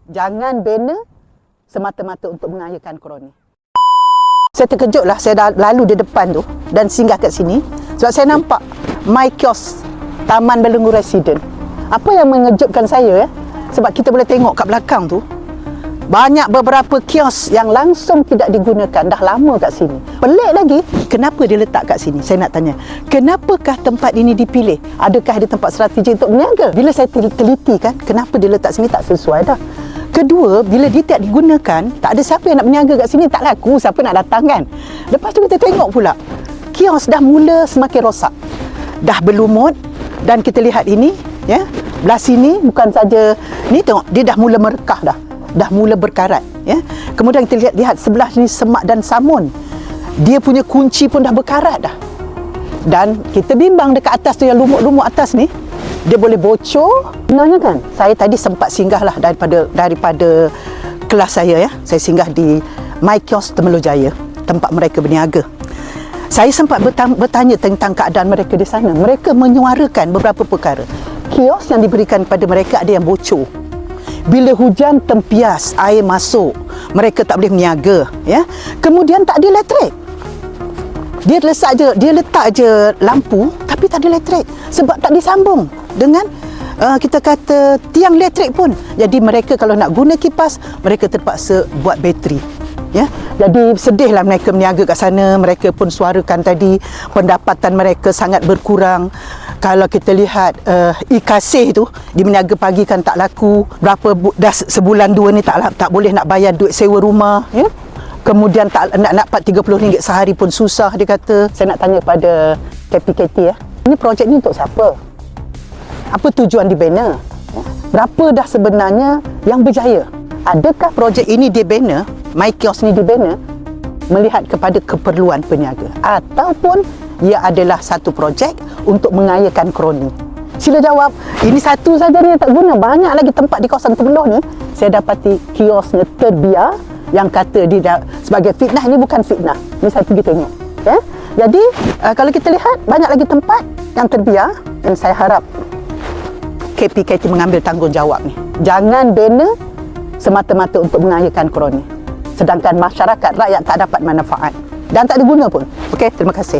Jangan bina semata-mata untuk mengayakan kroni. Saya terkejutlah, saya dah lalu di depan tu dan singgah kat sini sebab saya nampak My Kiosk Taman Belenggu Residen. Apa yang mengejutkan saya sebab kita boleh tengok kat belakang tu banyak beberapa kios yang langsung tidak digunakan dah lama kat sini. Pelik lagi, kenapa dia letak kat sini? Saya nak tanya, kenapakah tempat ini dipilih? Adakah dia tempat strategi untuk berniaga? Bila saya teliti kan, kenapa dia letak sini tak sesuai dah. Kedua, bila dia tak digunakan, tak ada siapa yang nak berniaga kat sini, tak laku, siapa nak datang kan? Lepas tu kita tengok pula, kios dah mula semakin rosak. Dah berlumut dan kita lihat ini, ya, belah sini bukan saja ni, tengok dia dah mula merekah dah mula berkarat, ya. Kemudian kita lihat sebelah ni semak dan samun. Dia punya kunci pun dah berkarat dah. Dan kita bimbang dekat atas tu yang lumut-lumut atas ni, dia boleh bocor. Sebenarnya kan, saya tadi sempat singgah lah daripada kelas saya, ya. Saya singgah di My Kiosk Temerloh-Jaya, tempat mereka berniaga. Saya sempat bertanya tentang keadaan mereka di sana. Mereka menyuarakan beberapa perkara. Kios yang diberikan kepada mereka ada yang bocor. Bila hujan tempias, air masuk, mereka tak boleh berniaga, ya. Kemudian tak ada elektrik. Dia letak je lampu tapi tak ada elektrik sebab tak disambung dengan kita kata tiang elektrik pun. Jadi mereka kalau nak guna kipas, mereka terpaksa buat bateri, ya. Jadi sedihlah mereka berniaga kat sana. Mereka pun suarakan tadi pendapatan mereka sangat berkurang. Kalau kita lihat kasih tu di berniaga pagi kan tak laku, dah sebulan dua ni tak boleh nak bayar duit sewa rumah, ya. Kemudian tak nak dapat RM30 sehari pun susah, dia kata. Saya nak tanya pada KPKT, ya. Ini projek ni untuk siapa? Apa tujuan dibina? Berapa dah sebenarnya yang berjaya? Adakah projek ini dibina, My Kiosk ni dibina melihat kepada keperluan peniaga, ataupun ia adalah satu projek untuk mengayakan kroni? Sila jawab. Ini satu saja ni tak guna. Banyak lagi tempat di kawasan Temerloh ni saya dapati kiosnya terbiar yang kata dia sebagai fitnah. Ini bukan fitnah, ni saya pergi tengok, ya? Jadi kalau kita lihat banyak lagi tempat yang terbiar, dan saya harap KPKT mengambil tanggungjawab ni. Jangan bina semata-mata untuk mengayakan kroni, sedangkan masyarakat, rakyat tak dapat manfaat dan tak diguna pun. Okey, terima kasih.